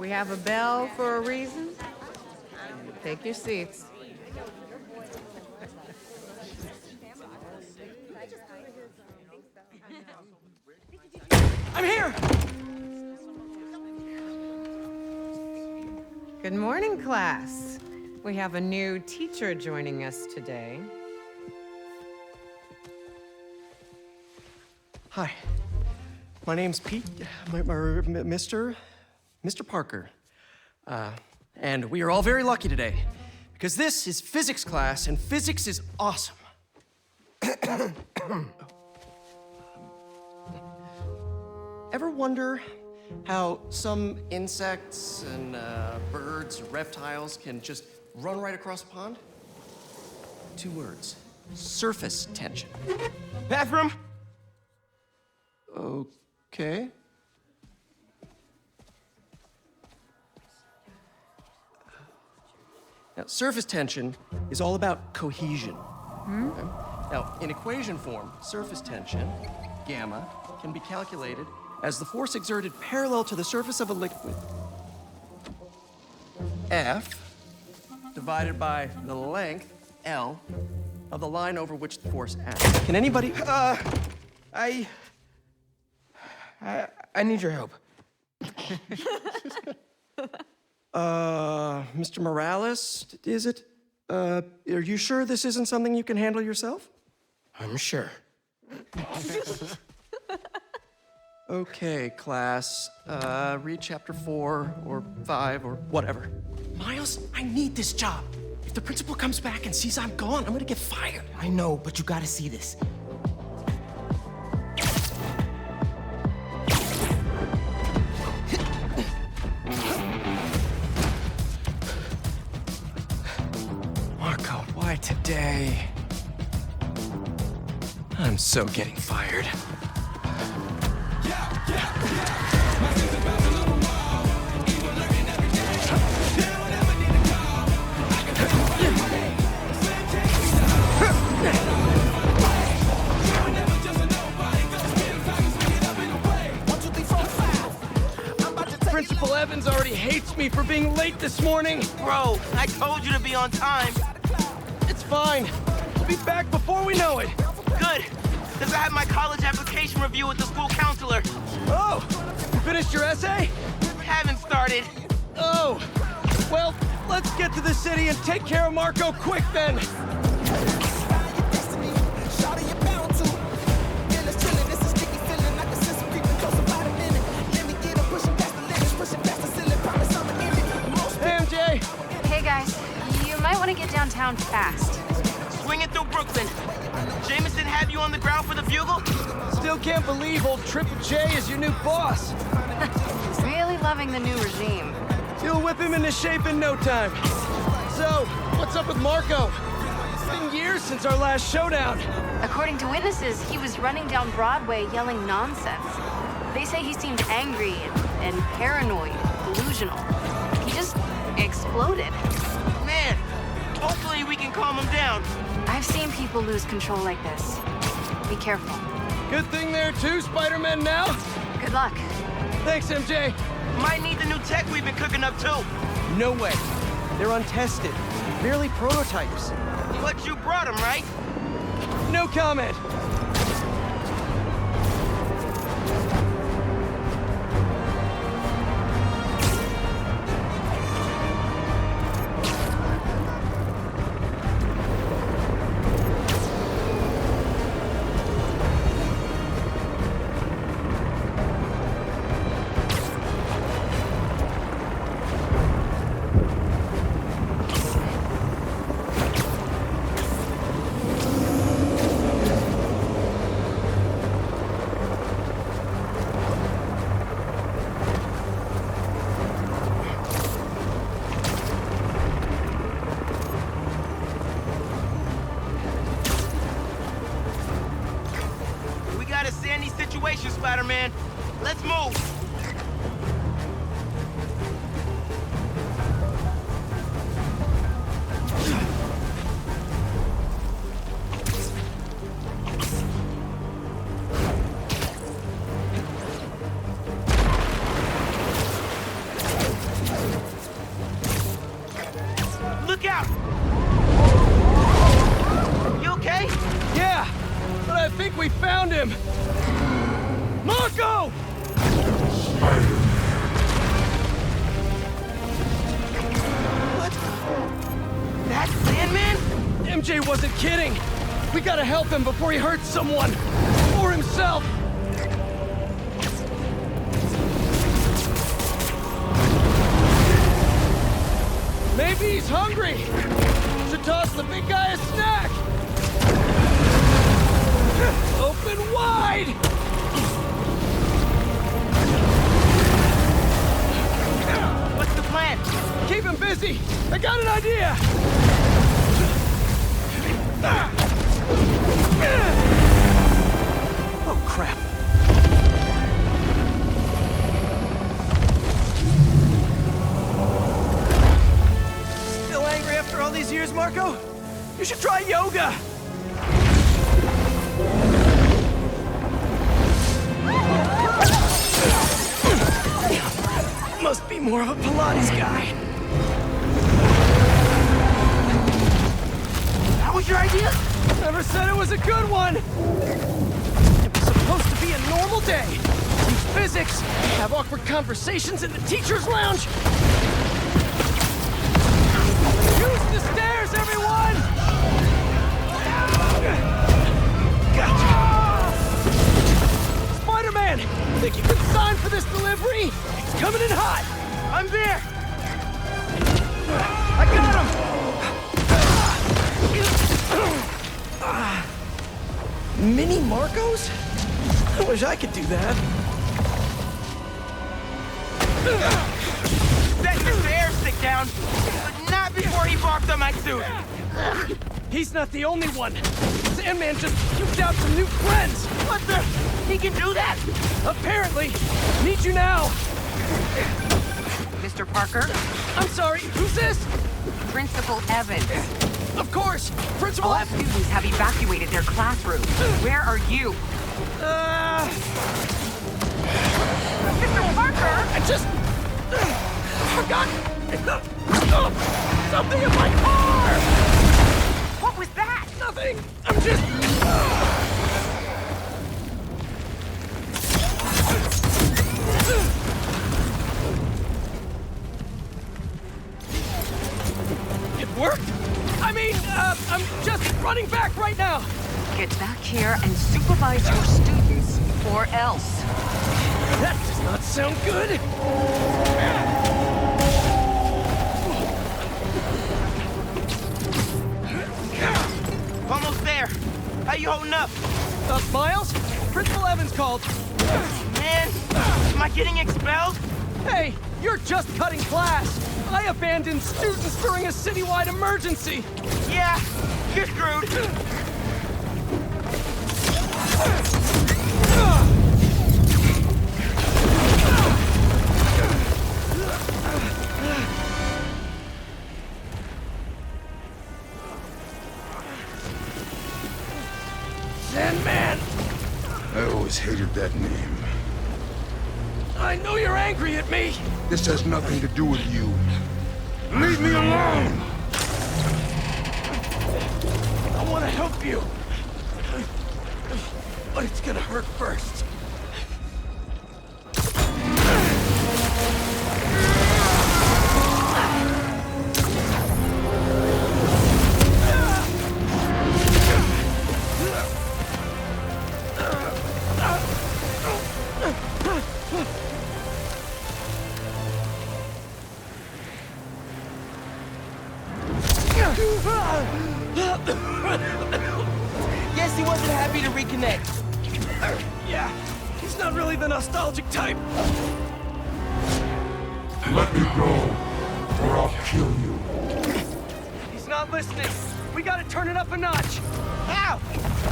We have a bell for a reason. Take your seats. I'm here! Good morning, class. We have a new teacher joining us today. Hi. My name's Pete, Mr. Parker. And we are all very lucky today, because this is physics class, and physics is awesome. Ever wonder how some insects and birds, reptiles can just run right across a pond? 2 words: surface tension. Bathroom? Okay. Now, surface tension is all about cohesion. Okay? Now, in equation form, surface tension, gamma, can be calculated as the force exerted parallel to the surface of a liquid, F, divided by the length, L, of the line over which the force acts. Can anybody... I need your help. Mr. Morales, is it? Are you sure this isn't something you can handle yourself? I'm sure. Okay, class. Read chapter 4 or 5 or whatever. Miles, I need this job. If the principal comes back and sees I'm gone, I'm gonna get fired. I know, but you gotta see this. Marco, why today? I'm so getting fired. Principal Evans already hates me for being late this morning. Bro, I told you to be on time. It's fine. We'll be back before we know it. Good, because I had my college application review with the school counselor. Oh, you finished your essay? Haven't started. Oh, well, let's get to the city and take care of Marco quick then. Hey, MJ. Hey guys, you might want to get downtown fast. Swinging through Brooklyn. Jameson have you on the ground for the bugle? Still can't believe old Triple J is your new boss. Really loving the new regime. You'll whip him into shape in no time. So, what's up with Marco? It's been years since our last showdown. According to witnesses, he was running down Broadway yelling nonsense. They say he seemed angry and paranoid, delusional. He just exploded. Man, hopefully we can calm him down. I've seen people lose control like this. Be careful. Good thing there are 2 Spider-Men now. Good luck. Thanks, MJ. Might need the new tech we've been cooking up too. No way. They're untested. Merely prototypes. But you brought them, right? No comment. Situation, Spider-Man. Let's move. Look out! You okay? Yeah, but I think we found him. Marco! What? That Sandman? MJ wasn't kidding. We gotta help him before he hurts someone. Or himself. Maybe he's hungry. Should toss the big guy a snack. Open wide! What's the plan? Keep him busy. I got an idea. Oh, crap. Still angry after all these years, Marco? You should try yoga. Must be more of a Pilates guy. That was your idea? Never said it was a good one. It was supposed to be a normal day. Teach physics, have awkward conversations in the teacher's lounge. Use the stairs, everyone! Gotcha. Spider-Man, think you can sign for this delivery? It's coming in hot. I'm there! I got him! Mini Marcos? I wish I could do that. Set your air stick down, but not before he barked on my suit. He's not the only one. Sandman just puked out some new friends. What the? He can do that? Apparently. Need you now. Mr. Parker, I'm sorry, who's this? Principal Evans. Of course, Principal All students have evacuated their classrooms. Where are you? Mr. Parker! I just forgot something in my car. What was that? Nothing. I'm just. It worked. I mean, I'm just running back right now. Get back here and supervise your students, or else. That does not sound good. Almost there. How you holding up? Miles? Principal Evans called. Man, am I getting expelled? Hey, you're just cutting class. I abandoned students during a citywide emergency. Yeah, you're screwed. Sandman! I always hated that name. I know you're angry at me. This has nothing to do with you. Leave me alone! I want to help you. But it's gonna hurt first. Guess he wasn't happy to reconnect. Yeah, he's not really the nostalgic type. Let me go, or I'll kill you. He's not listening. We gotta turn it up a notch. How?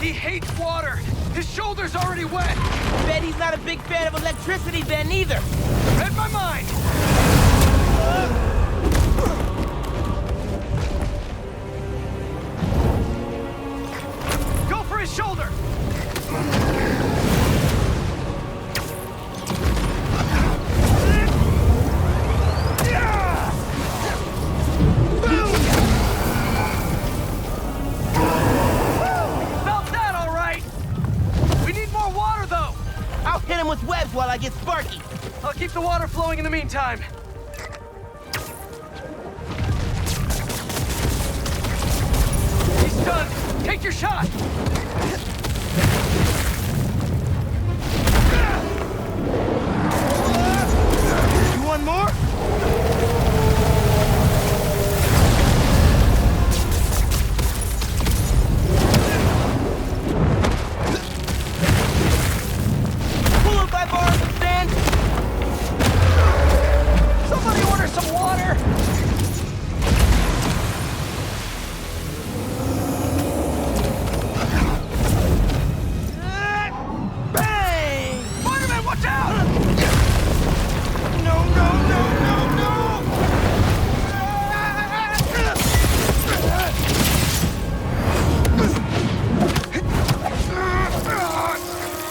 He hates water. His shoulder's already wet. Bet he's not a big fan of electricity then either. Read my mind. Go for his shoulder. Boom! the water flowing in the meantime. He's done. Take your shot. You want more? Pull up by bar and stand. Somebody order some water. Bang! Spider-Man, watch out! No, no, no, no, no!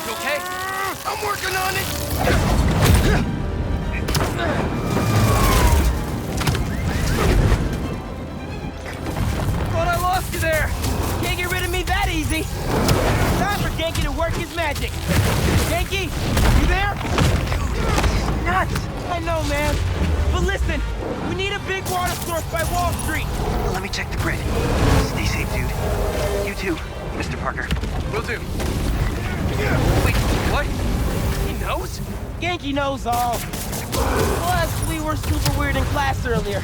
You okay? I'm working on it! Thought I lost you there. Can't get rid of me that easy. Time for Genki to work his magic. Genki, you there? Nuts! I know, man. But listen, we need a big water source by Wall Street. Let me check the grid. Stay safe, dude. You too, Mr. Parker. Will do. Wait, what? He knows? Genki knows all. Plus, we were super weird in class earlier.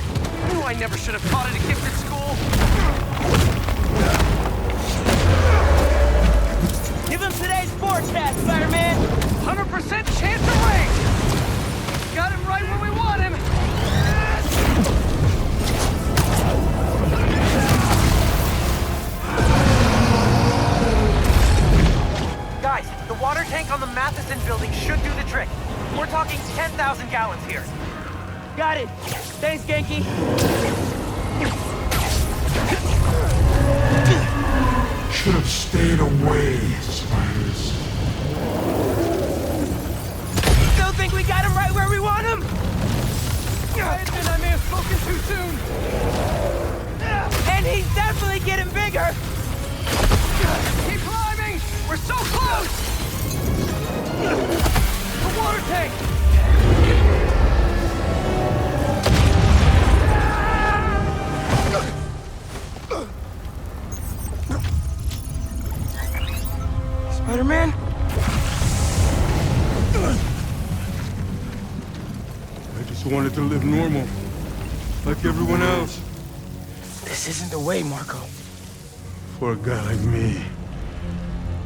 Knew I never should have taught at a gifted school. Give him today's forecast, Spider-Man. 100% chance of rain. Got him right where we want him. Guys, the water tank on the Matheson building should do the trick. We're talking 10,000 gallons here. Got it. Thanks, Genki. Should have stayed away, spiders. Still think we got him right where we want him? I admit I may have spoken too soon. And he's definitely getting bigger. Keep climbing! We're so close! The water tank! Spider-Man? I just wanted to live normal, like everyone else. This isn't the way, Marco. For a guy like me,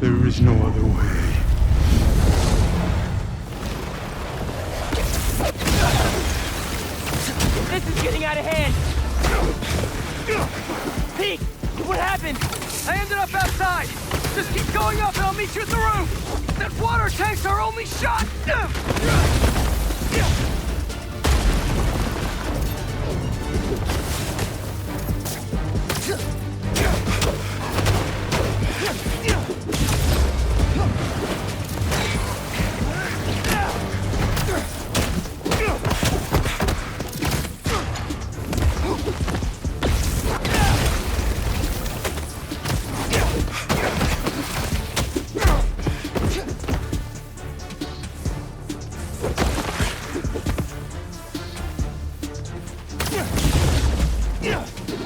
there is no other way. This is getting out of hand. Pete, what happened? I ended up outside! Just keep going up and I'll meet you at the roof! That water tank's our only shot!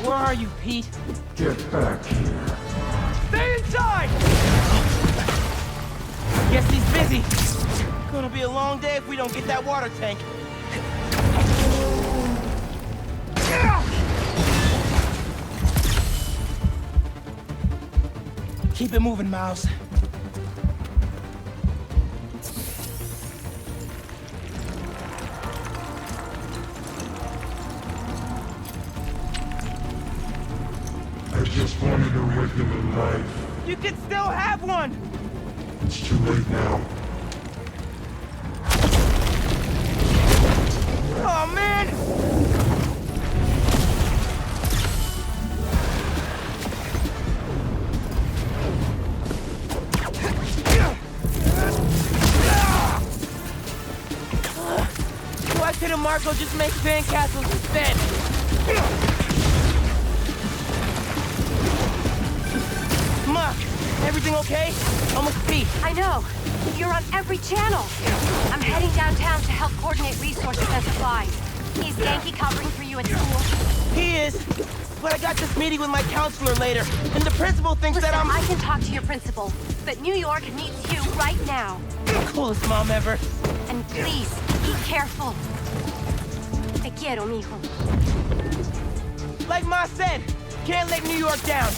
Where are you, Pete? Get back here. Stay inside! Guess he's busy. Gonna be a long day if we don't get that water tank. Keep it moving, Miles. I just wanted a regular life. You can still have one! It's too late now. Oh, man! Why couldn't Marco just make sandcastles instead? Muck, everything okay? almost peaked. I know. You're on every channel. I'm heading downtown to help coordinate resources and supplies. Is Yankee covering for you at school? He is. But I got this meeting with my counselor later, and the principal thinks Listen, that I'm... I can talk to your principal, but New York needs you right now. Coolest mom ever. And please, be careful. Te quiero, mijo. Like Ma said, can't let New York down.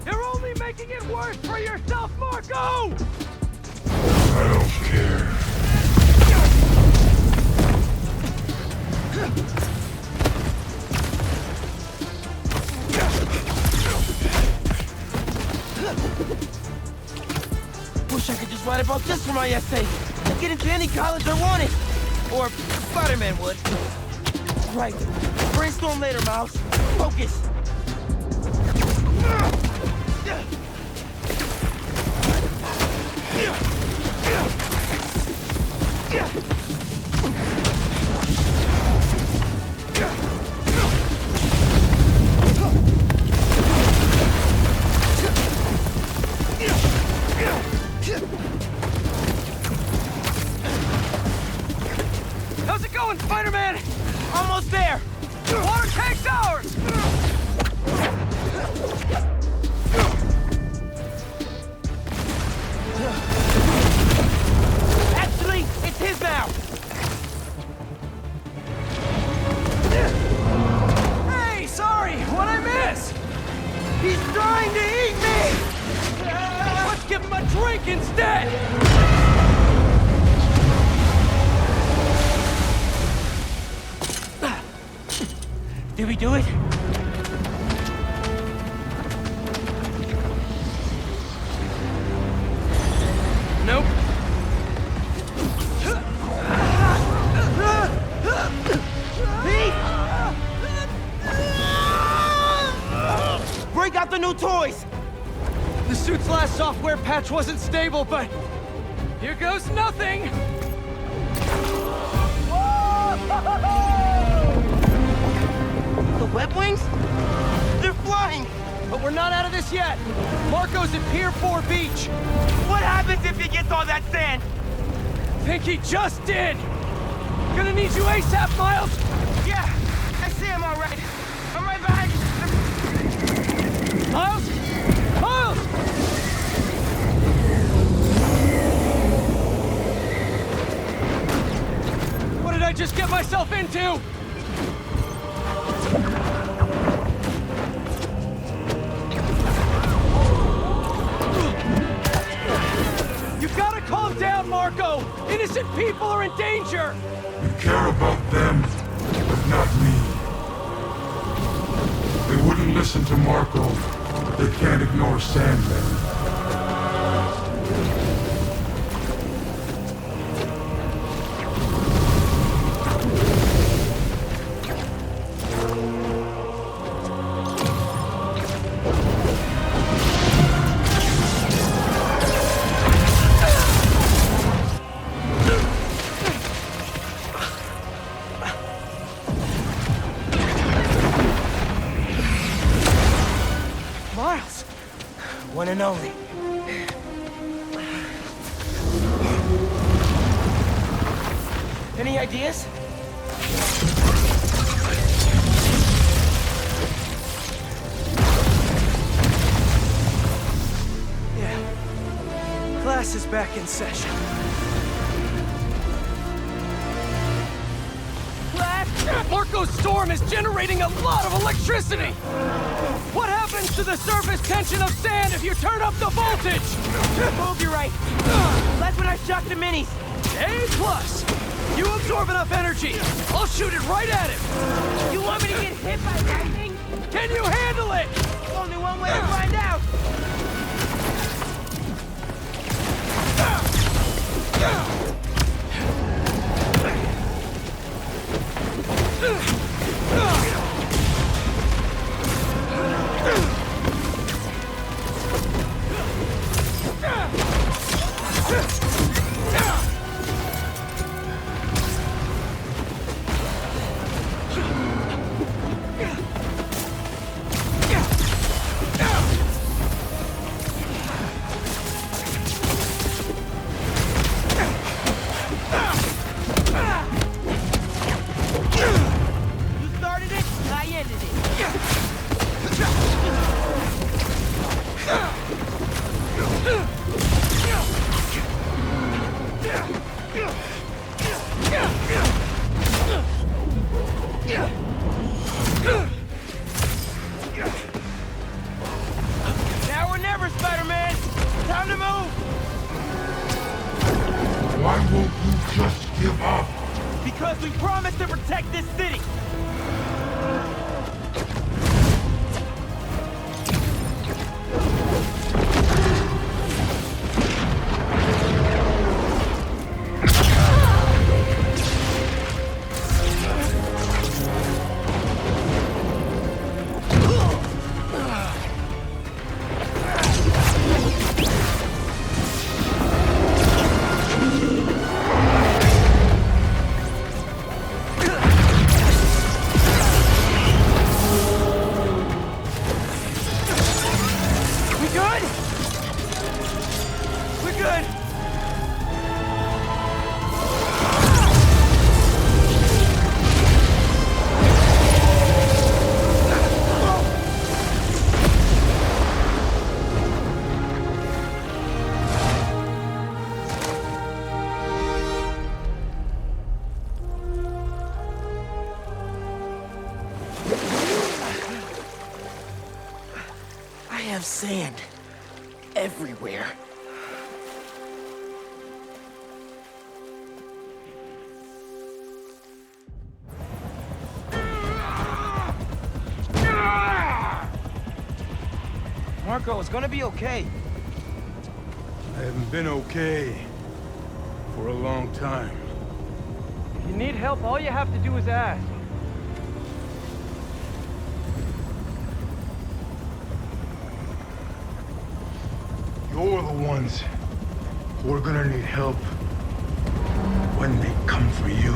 You're only making it worse for yourself, Marco! I don't care. Wish I could just write about this for my essay. And get into any college I wanted. Or Spider-Man would. Right. Brainstorm later, Miles. Focus. How's it going, Spider-Man? Almost there. Water tank's ours! Actually, it's his now. Hey, sorry, what'd I miss? He's trying to eat me. Let's give him a drink instead! Did we do it? Nope. Pete! Break out the new toys! The suit's last software patch wasn't stable, but here goes nothing! The web wings? They're flying! But we're not out of this yet. Marco's at Pier 4 Beach. What happens if he gets all that sand? Think he just did. Gonna need you ASAP, Miles. Yeah, I see him all right. I'm right behind you. Miles? Miles! What did I just get myself into? You gotta calm down, Marco! Innocent people are in danger! You care about them, but not me. They wouldn't listen to Marco, but they can't ignore Sandman. Miles! One and only. Any ideas? Yeah. Class is back in session. Class! Marco! Marco's storm is generating a lot of electricity! What happens to the surface tension of sand if you turn up the voltage? Hope you're right. That's when I shock the minis. A+! You absorb enough energy. I'll shoot it right at him. You want me to get hit by lightning? Can you handle it? Only one way to find out. Now or never, Spider-Man! Time to move! Why won't you just give up? Because we promised to protect this city! I have sand everywhere. Marco, it's gonna be okay. I haven't been okay for a long time. If you need help, all you have to do is ask. You're the ones who are gonna need help when they come for you.